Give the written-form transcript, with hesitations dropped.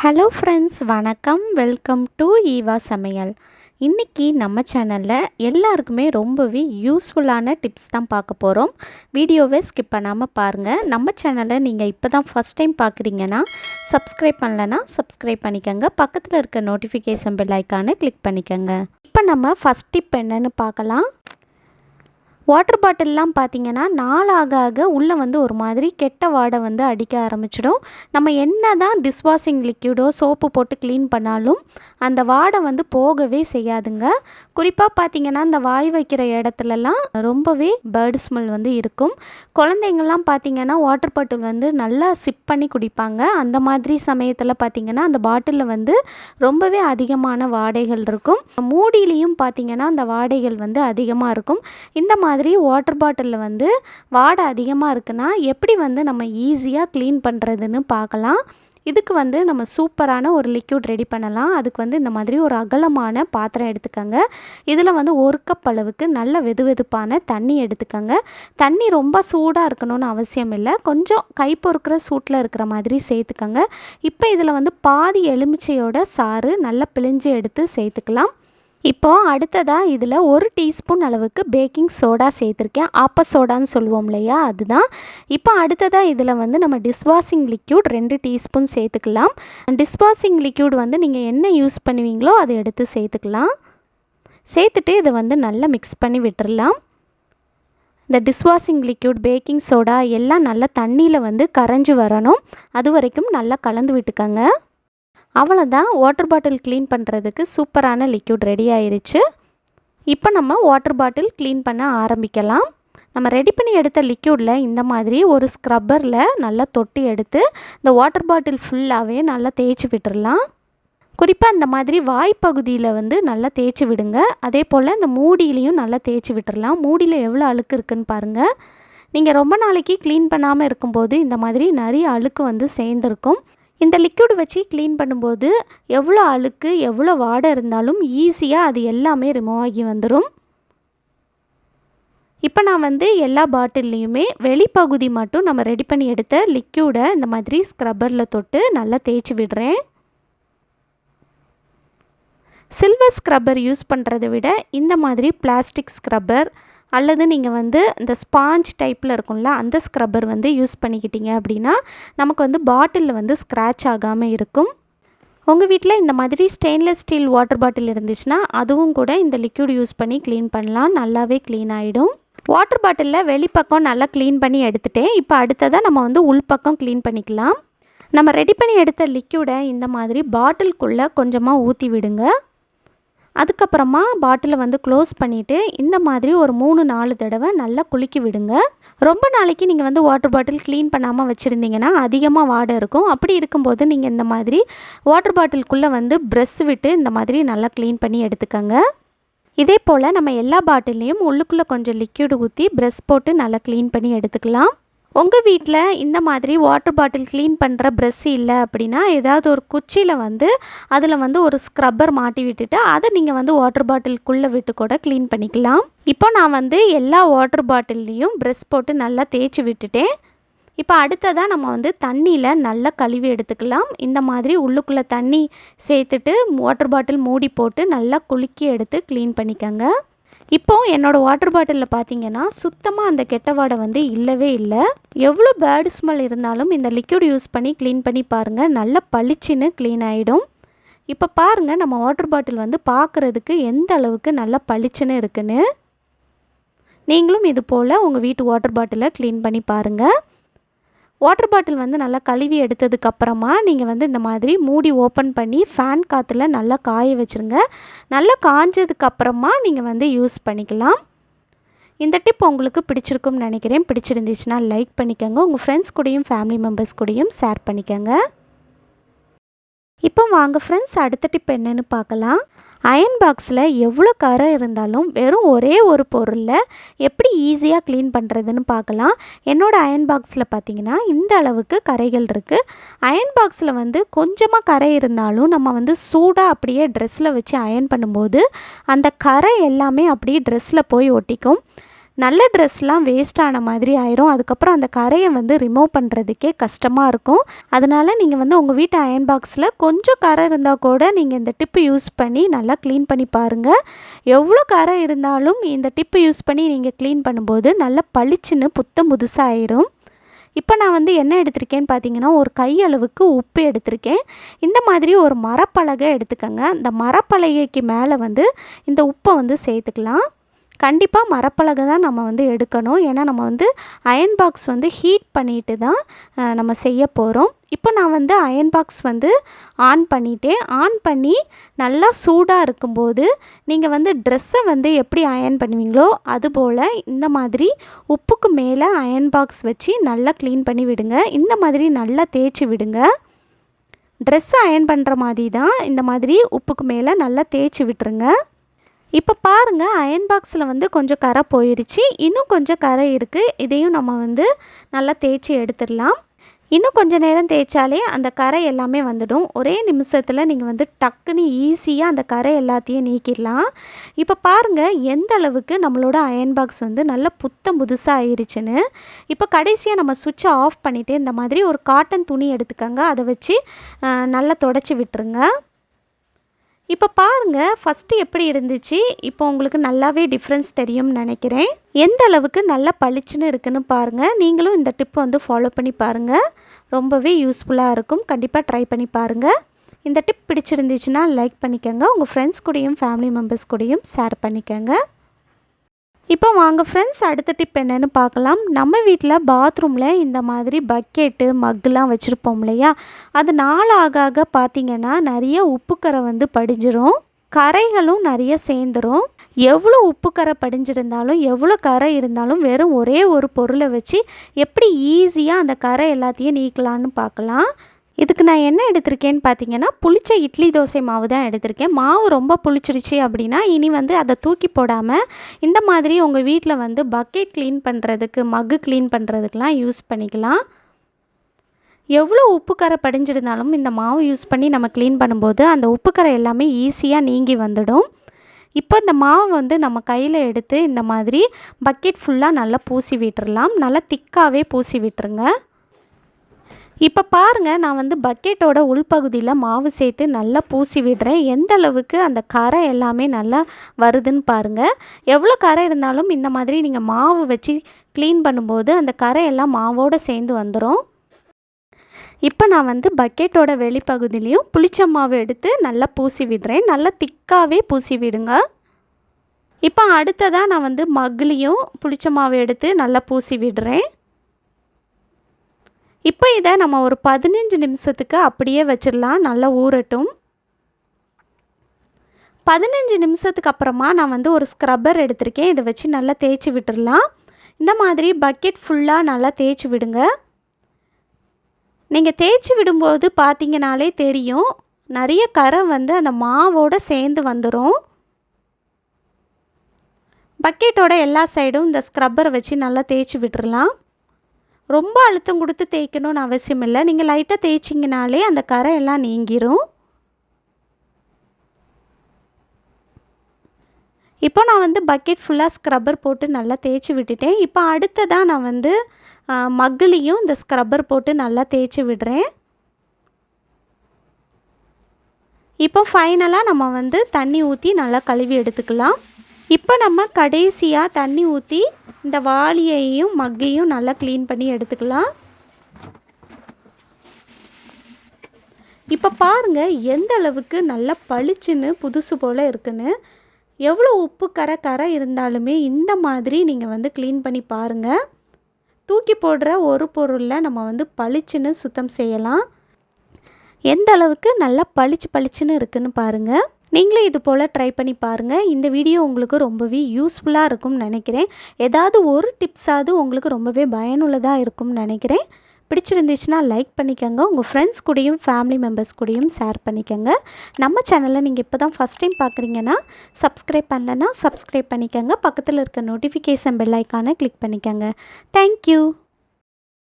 Hello friends, வணக்கம். Welcome to EvaSamayal. இன்றைக்கி நம்ம சேனலில் எல்லாருக்குமே ரொம்பவே யூஸ்ஃபுல்லான டிப்ஸ் தான் பார்க்க போகிறோம். வீடியோவை ஸ்கிப் பண்ணாமல் பாருங்கள். நம்ம சேனலை நீங்கள் இப்போ தான் ஃபஸ்ட் டைம் பார்க்குறீங்கன்னா சப்ஸ்கிரைப் பண்ணலைன்னா சப்ஸ்கிரைப் பண்ணிக்கோங்க. பக்கத்தில் இருக்க நோட்டிஃபிகேஷன் பெல் ஐக்கானை கிளிக் பண்ணிக்கோங்க. இப்போ நம்ம ஃபஸ்ட் டிப் என்னென்னு பார்க்கலாம். வாட்டர் பாட்டில்லாம் பார்த்திங்கன்னா நாள் ஆக ஆக உள்ளே ஒரு மாதிரி கெட்ட வாடை அடிக்க ஆரம்பிச்சிடும். நம்ம என்ன தான் டிஷ்வாஷிங் லிக்யூடோ சோப்பு போட்டு க்ளீன் பண்ணாலும் அந்த வாடை போகவே செய்யாதுங்க. குறிப்பாக பார்த்திங்கன்னா இந்த வாய் வைக்கிற இடத்துலலாம் ரொம்பவே பேர்டு ஸ்மெல் இருக்கும். குழந்தைங்கள்லாம் பார்த்திங்கன்னா வாட்டர் பாட்டில் நல்லா சிப் பண்ணி குடிப்பாங்க. அந்த மாதிரி சமயத்தில் பார்த்திங்கன்னா அந்த பாட்டிலில் ரொம்பவே அதிகமான வாடைகள் இருக்கும். மூடியிலையும் பார்த்திங்கன்னா அந்த வாடைகள் அதிகமாக இருக்கும். இந்த மாதிரி வாட்டர் பாட்டிலில் வாடை அதிகமாக இருக்குன்னா எப்படி நம்ம ஈஸியாக க்ளீன் பண்ணுறதுன்னு பார்க்கலாம். இதுக்கு நம்ம சூப்பரான ஒரு லிக்யூட் ரெடி பண்ணலாம். அதுக்கு இந்த மாதிரி ஒரு அகலமான பாத்திரம் எடுத்துக்கோங்க. இதில் 1 கப் அளவுக்கு நல்ல வெதுவெதுப்பான தண்ணி எடுத்துக்கோங்க. தண்ணி ரொம்ப சூடாக இருக்கணும்னு அவசியம் இல்லை. கொஞ்சம் கை பொறுக்கிற சூட்டில் இருக்கிற மாதிரி சேர்த்துக்கோங்க. இப்போ இதில் பாதி எலுமிச்சையோட சாறு நல்லா பிழிஞ்சு எடுத்து சேர்த்துக்கலாம். இப்போது அடுத்ததாக இதில் 1 டீஸ்பூன் அளவுக்கு பேக்கிங் சோடா சேர்த்துருக்கேன். ஆப்ப சோடான்னு சொல்லுவோம் இல்லையா, அதுதான். இப்போ அடுத்ததாக இதில் நம்ம டிஷ்வாஷிங் லிக்யூட் 2 டீஸ்பூன் சேர்த்துக்கலாம். டிஷ்வாஷிங் லிக்யூட் நீங்கள் என்ன யூஸ் பண்ணுவீங்களோ அதை எடுத்து சேர்த்துக்கலாம். சேர்த்துட்டு இதை நல்லா மிக்ஸ் பண்ணி விட்டுடலாம். இந்த டிஷ்வாஷிங் லிக்யூட், பேக்கிங் சோடா எல்லாம் நல்லா தண்ணியில் கரைஞ்சி வரணும். அது வரைக்கும் நல்லா கலந்து விட்டுக்கோங்க. அவ்வளோதான், வாட்டர் பாட்டில் க்ளீன் பண்ணுறதுக்கு சூப்பரான லிக்யூட் ரெடி ஆயிடுச்சு. இப்போ நம்ம வாட்டர் பாட்டில் க்ளீன் பண்ண ஆரம்பிக்கலாம். நம்ம ரெடி பண்ணி எடுத்த லிக்யூடில் இந்த மாதிரி ஒரு ஸ்க்ரப்பரில் நல்லா தொட்டி எடுத்து இந்த வாட்டர் பாட்டில் ஃபுல்லாகவே நல்லா தேய்ச்சி விட்டுடலாம். குறிப்பாக இந்த மாதிரி வாய்ப்பகுதியில் நல்லா தேய்ச்சி விடுங்க. அதே போல் இந்த மூடியிலையும் நல்லா தேய்ச்சி விட்டுடலாம். மூடியில் எவ்வளோ அழுக்கு இருக்குதுன்னு பாருங்கள். நீங்கள் ரொம்ப நாளைக்கு க்ளீன் பண்ணாமல் இருக்கும்போது இந்த மாதிரி நிறைய அழுக்கு சேர்ந்துருக்கும். இந்த லிக்யூடு வச்சு க்ளீன் பண்ணும்போது எவ்வளோ அழுக்கு எவ்வளோ வாடை இருந்தாலும் ஈஸியாக அது எல்லாமே ரிமூவ் ஆகி வந்துடும். இப்போ நான் எல்லா பாட்டில்லையுமே வெளிப்பகுதி மட்டும் நம்ம ரெடி பண்ணி எடுத்த லிக்யூடை இந்த மாதிரி ஸ்க்ரப்பரில் தொட்டு நல்லா தேய்ச்சி விடுறேன். சில்வர் ஸ்க்ரப்பர் யூஸ் பண்ணுறதை விட இந்த மாதிரி பிளாஸ்டிக் ஸ்க்ரப்பர் அல்லது நீங்கள் இந்த ஸ்பாஞ்ச் டைப்பில் இருக்கும்ல அந்த ஸ்க்ரப்பர் யூஸ் பண்ணிக்கிட்டீங்க அப்படின்னா நமக்கு பாட்டிலில் ஸ்க்ராட்ச் ஆகாமல் இருக்கும். உங்கள் வீட்டில் இந்த மாதிரி ஸ்டெயின்லெஸ் ஸ்டீல் வாட்டர் பாட்டில் இருந்துச்சுன்னா அதுவும் கூட இந்த லிக்யூட் யூஸ் பண்ணி க்ளீன் பண்ணலாம். நல்லாவே க்ளீன் ஆகிடும். வாட்டர் பாட்டிலில் வெளிப்பக்கம் நல்லா க்ளீன் பண்ணி எடுத்துட்டேன். இப்போ அடுத்ததாக நம்ம உள்பக்கம் க்ளீன் பண்ணிக்கலாம். நம்ம ரெடி பண்ணி எடுத்த லிக்யூடை இந்த மாதிரி பாட்டிலுக்குள்ளே கொஞ்சமாக ஊற்றி விடுங்க. அதுக்கப்புறமா பாட்டிலை க்ளோஸ் பண்ணிவிட்டு இந்த மாதிரி ஒரு 3-4 தடவை நல்லா குலுக்கி விடுங்க. ரொம்ப நாளைக்கு நீங்கள் வாட்டர் பாட்டில் க்ளீன் பண்ணாமல் வச்சுருந்தீங்கன்னா அதிகமாக வாடை இருக்கும். அப்படி இருக்கும்போது நீங்கள் இந்த மாதிரி வாட்டர் பாட்டிலுக்குள்ளே ப்ரஷ் விட்டு இந்த மாதிரி நல்லா க்ளீன் பண்ணி எடுத்துக்கோங்க. இதே போல் நம்ம எல்லா பாட்டிலையும் உள்ளுக்குள்ளே கொஞ்சம் லிக்யூடு ஊற்றி ப்ரஷ் போட்டு நல்லா க்ளீன் பண்ணி எடுத்துக்கலாம். உங்கள் வீட்டில் இந்த மாதிரி வாட்டர் பாட்டில் க்ளீன் பண்ணுற ப்ரஷ் இல்லை அப்படின்னா ஏதாவது ஒரு குச்சியில் அதில் ஒரு ஸ்க்ரப்பர் மாட்டி விட்டுட்டு அதை நீங்கள் வாட்டர் பாட்டிலுக்குள்ளே விட்டு கூட க்ளீன் பண்ணிக்கலாம். இப்போ நான் எல்லா வாட்டர் பாட்டில்லையும் ப்ரஷ் போட்டு நல்லா தேய்ச்சி விட்டுட்டேன். இப்போ அடுத்ததாக நம்ம தண்ணியில் நல்லா கழுவி எடுத்துக்கலாம். இந்த மாதிரி உள்ளுக்குள்ளே தண்ணி சேர்த்துட்டு வாட்டர் பாட்டில் மூடி போட்டு நல்லா குலுக்கி எடுத்து க்ளீன் பண்ணிக்கோங்க. இப்போது என்னோடய வாட்டர் பாட்டிலில் பார்த்தீங்கன்னா சுத்தமாக அந்த கெட்ட வாடை இல்லவே இல்லை. எவ்வளோ பேட் ஸ்மெல் இருந்தாலும் இந்த லிக்யூட் யூஸ் பண்ணி க்ளீன் பண்ணி பாருங்கள், நல்லா பளிச்சுன்னு க்ளீன் ஆகிடும். இப்போ பாருங்கள் நம்ம வாட்டர் பாட்டில் பார்க்குறதுக்கு எந்த அளவுக்கு நல்லா பளிச்சுன்னு இருக்குன்னு. நீங்களும் இது போல் உங்கள் வீட்டு வாட்டர் பாட்டிலை க்ளீன் பண்ணி பாருங்கள். வாட்டர் பாட்டில் நல்லா கழுவி எடுத்ததுக்கப்புறமா நீங்கள் இந்த மாதிரி மூடி ஓப்பன் பண்ணி ஃபேன் காற்றுல நல்லா காய வச்சுருங்க. நல்லா காஞ்சதுக்கப்புறமா நீங்கள் யூஸ் பண்ணிக்கலாம். இந்த டிப் உங்களுக்கு பிடிச்சிருக்கும்னு நினைக்கிறேன். பிடிச்சிருந்துச்சுன்னா லைக் பண்ணிக்கோங்க. உங்கள் ஃப்ரெண்ட்ஸ் கூடயும் ஃபேமிலி மெம்பர்ஸ் கூடயும் ஷேர் பண்ணிக்கோங்க. இப்போ வாங்க ஃப்ரெண்ட்ஸ், அடுத்த டிப் என்னென்னு பார்க்கலாம். அயன் பாக்ஸில் எவ்வளோ கரை இருந்தாலும் வெறும் ஒரே ஒரு பொருளில் எப்படி ஈஸியாக க்ளீன் பண்ணுறதுன்னு பார்க்கலாம். என்னோடய அயன் பாக்ஸில் பார்த்திங்கன்னா இந்த அளவுக்கு கரைகள் இருக்குது. அயன் பாக்ஸில் கொஞ்சமாக கரை இருந்தாலும் நம்ம சூடாக அப்படியே ட்ரெஸ்ஸில் வச்சு அயன் பண்ணும்போது அந்த கரை எல்லாமே அப்படியே ட்ரெஸ்ஸில் போய் ஒட்டிக்கும். நல்ல ட்ரெஸ்லாம் வேஸ்ட் ஆன மாதிரி ஆயிரும். அதுக்கப்புறம் அந்த கரையை வந்து ரிமூவ் பண்ணுறதுக்கே கஷ்டமாக இருக்கும். அதனால் நீங்கள் வந்து உங்கள் வீட்டு அயன் பாக்ஸில் கொஞ்சம் கரை இருந்தால் கூட நீங்கள் இந்த டிப்பு யூஸ் பண்ணி நல்லா க்ளீன் பண்ணி பாருங்கள். எவ்வளோ கரை இருந்தாலும் இந்த டிப்பு யூஸ் பண்ணி நீங்கள் க்ளீன் பண்ணும்போது நல்லா பளிச்சுன்னு புத்தம் புதுசாக ஆயிரும். இப்போ நான் வந்து என்ன எடுத்திருக்கேன்னு பார்த்தீங்கன்னா, ஒரு கையளவுக்கு உப்பு எடுத்திருக்கேன். இந்த மாதிரி ஒரு மரப்பலகை எடுத்துக்கோங்க. இந்த மரப்பலகைக்கு மேலே வந்து இந்த உப்பை வந்து சேர்த்துக்கலாம். கண்டிப்பாக மரப்பலகை தான் நம்ம வந்து எடுக்கணும். ஏன்னா நம்ம வந்து அயன் பாக்ஸ் வந்து ஹீட் பண்ணிட்டு தான் நம்ம செய்ய போகிறோம். இப்போ நான் வந்து அயன் பாக்ஸ் வந்து ஆன் பண்ணிட்டேன். ஆன் பண்ணி நல்லா சூடாக இருக்கும்போது நீங்கள் வந்து ட்ரெஸ்ஸை வந்து எப்படி அயன் பண்ணுவீங்களோ அதுபோல் இந்த மாதிரி உப்புக்கு மேலே அயன் பாக்ஸ் வச்சு நல்லா க்ளீன் பண்ணி விடுங்க. இந்த மாதிரி நல்லா தேய்ச்சி விடுங்க. ட்ரெஸ்ஸை அயன் பண்ணுற மாதிரி தான் இந்த மாதிரி உப்புக்கு மேலே நல்லா தேய்ச்சி விட்டுருங்க. இப்போ பாருங்கள், அயன் பாக்ஸில் வந்து கொஞ்சம் கரை போயிடுச்சு. இன்னும் கொஞ்சம் கரை இருக்குது. இதையும் நம்ம வந்து நல்லா தேய்ச்சி எடுத்துடலாம். இன்னும் கொஞ்சம் நேரம் தேய்ச்சாலே அந்த கரை எல்லாமே வந்துடும். ஒரே நிமிஷத்தில் நீங்கள் வந்து டக்குன்னு ஈஸியாக அந்த கரை எல்லாத்தையும் நீக்கிடலாம். இப்போ பாருங்கள் எந்த அளவுக்கு நம்மளோட அயன் பாக்ஸ் வந்து நல்லா புத்தம் புதுசாக ஆயிடுச்சுன்னு. இப்போ கடைசியாக நம்ம சுவிட்சை ஆஃப் பண்ணிவிட்டு இந்த மாதிரி ஒரு காட்டன் துணி எடுத்துக்கோங்க. அதை வச்சு நல்லா தொடச்சி விட்டுருங்க. இப்போ பாருங்கள் ஃபஸ்ட்டு எப்படி இருந்துச்சு, இப்போ உங்களுக்கு நல்லாவே டிஃப்ரென்ஸ் தெரியும்னு நினைக்கிறேன். எந்த அளவுக்கு நல்லா பளிச்சுன்னு இருக்குன்னு பாருங்கள். நீங்களும் இந்த டிப்பை வந்து ஃபாலோ பண்ணி பாருங்கள். ரொம்பவே யூஸ்ஃபுல்லாக இருக்கும். கண்டிப்பாக ட்ரை பண்ணி பாருங்கள். இந்த டிப் பிடிச்சிருந்துச்சுன்னா லைக் பண்ணிக்கோங்க. உங்கள் ஃப்ரெண்ட்ஸ் கூடயும் ஃபேமிலி மெம்பர்ஸ் கூடயும் ஷேர் பண்ணிக்கோங்க. இப்போ வாங்க ஃப்ரெண்ட்ஸ், அடுத்த டிப் என்னென்னு பார்க்கலாம். நம்ம வீட்டில் பாத்ரூமில் இந்த மாதிரி பக்கெட்டு மக்குலாம் வச்சுருப்போம் இல்லையா, அது நாள் ஆக ஆக பார்த்திங்கன்னா நிறைய உப்புக்கரை வந்து படிஞ்சிரும். கரைகளும் நிறைய சேர்ந்துடும். எவ்வளோ உப்புக்கரை படிஞ்சிருந்தாலும் எவ்வளோ கரை இருந்தாலும் வெறும் ஒரே ஒரு பொருளை வச்சு எப்படி ஈஸியாக அந்த கரை எல்லாத்தையும் நீக்கலான்னு பார்க்கலாம். இதுக்கு நான் என்ன எடுத்திருக்கேன்னு பார்த்தீங்கன்னா, புளிச்ச இட்லி தோசை மாவு தான் எடுத்திருக்கேன். மாவு ரொம்ப புளிச்சிருச்சு அப்படின்னா இனி வந்து அதை தூக்கி போடாமல் இந்த மாதிரி உங்கள் வீட்டில் வந்து பக்கெட் க்ளீன் பண்ணுறதுக்கு, மக்கு க்ளீன் பண்ணுறதுக்கெலாம் யூஸ் பண்ணிக்கலாம். எவ்வளோ உப்புக்கரை படிஞ்சிருந்தாலும் இந்த மாவு யூஸ் பண்ணி நம்ம க்ளீன் பண்ணும்போது அந்த உப்புக்கரை எல்லாமே ஈஸியாக நீங்கி வந்துடும். இப்போ இந்த மாவை வந்து நம்ம கையில் எடுத்து இந்த மாதிரி பக்கெட் ஃபுல்லாக நல்லா பூசி விட்டுறலாம். நல்லா திக்காகவே பூசி விட்டுருங்க. இப்போ பாருங்கள், நான் வந்து பக்கெட்டோட உள்பகுதியில் மாவு சேர்த்து நல்லா பூசி விடுறேன். எந்த அளவுக்கு அந்த கரை எல்லாமே நல்லா வருதுன்னு பாருங்கள். எவ்வளோ கரை இருந்தாலும் இந்த மாதிரி நீங்கள் மாவு வச்சு க்ளீன் பண்ணும்போது அந்த கரை எல்லாம் மாவோடு சேர்ந்து வந்துடும். இப்போ நான் வந்து பக்கெட்டோட வெளிப்பகுதியிலையும் புளிச்ச மாவு எடுத்து நல்லா பூசி விடுறேன். நல்லா திக்காகவே பூசி விடுங்க. இப்போ அடுத்ததாக நான் வந்து மக்குலேயும் புளிச்ச மாவு எடுத்து நல்லா பூசி விடுறேன். இப்போ இதை நம்ம ஒரு 15 நிமிஷத்துக்கு அப்படியே வச்சிடலாம். நல்லா ஊறட்டும். 15 நிமிஷத்துக்கு அப்புறமா நான் வந்து ஒரு ஸ்க்ரப்பர் எடுத்திருக்கேன். இதை வச்சு நல்லா தேய்ச்சி விட்டுடலாம். இந்த மாதிரி பக்கெட் ஃபுல்லாக நல்லா தேய்ச்சி விடுங்க. நீங்கள் தேய்ச்சி விடும்போது பார்த்தீங்கனாலே தெரியும், நிறைய கரை வந்து அந்த மாவோடு சேர்ந்து வந்துடும். பக்கெட்டோட எல்லா சைடும் இந்த ஸ்க்ரப்பரை வச்சு நல்லா தேய்ச்சி விட்டுடலாம். ரொம்ப அழுத்தம் கொடுத்து தேய்க்கணும்னு அவசியம் இல்லை. நீங்கள் லைட்டாக தேய்ச்சிங்கனாலே அந்த கரை எல்லாம் நீங்கிரும். இப்போ நான் வந்து பக்கெட் ஃபுல்லாக ஸ்க்ரப்பர் போட்டு நல்லா தேய்ச்சி விட்டுட்டேன். இப்போ அடுத்ததாக நான் வந்து மக்குலேயும் இந்த ஸ்க்ரப்பர் போட்டு நல்லா தேய்ச்சி விடுறேன். இப்போ ஃபைனலாக நம்ம வந்து தண்ணி ஊற்றி நல்லா கழுவி எடுத்துக்கலாம். இப்போ நம்ம கடைசியாக தண்ணி ஊற்றி இந்த வாளியையும் மக்கையும் நல்லா க்ளீன் பண்ணி எடுத்துக்கலாம். இப்போ பாருங்கள் எந்த அளவுக்கு நல்லா பளிச்சுன்னு புதுசு போல் இருக்குன்னு. எவ்வளோ உப்பு கரை இருந்தாலுமே இந்த மாதிரி நீங்கள் வந்து க்ளீன் பண்ணி பாருங்கள். தூக்கி போடுற ஒரு பொருளில் நம்ம வந்து பளிச்சுன்னு சுத்தம் செய்யலாம். எந்த அளவுக்கு நல்லா பளிச்சுன்னு இருக்குன்னு பாருங்கள். நீங்களும் இது போல் ட்ரை பண்ணி பாருங்கள். இந்த வீடியோ உங்களுக்கு ரொம்பவே யூஸ்ஃபுல்லாக இருக்கும்னு நினைக்கிறேன். ஏதாவது ஒரு டிப்ஸாவது உங்களுக்கு ரொம்பவே பயனுள்ளதாக இருக்கும்னு நினைக்கிறேன். பிடிச்சிருந்துச்சுன்னா லைக் பண்ணிக்கோங்க. உங்கள் ஃப்ரெண்ட்ஸ் கூடயும் ஃபேமிலி மெம்பர்ஸ் கூடயும் ஷேர் பண்ணிக்கோங்க. நம்ம சேனலில் நீங்கள் இப்போ தான் ஃபஸ்ட் டைம் பார்க்குறீங்கன்னா சப்ஸ்கிரைப் பண்ணலைன்னா சப்ஸ்கிரைப் பண்ணிக்கோங்க. பக்கத்தில் இருக்க நோட்டிஃபிகேஷன் பெல் ஐக்கானை கிளிக் பண்ணிக்கோங்க. தேங்க்யூ.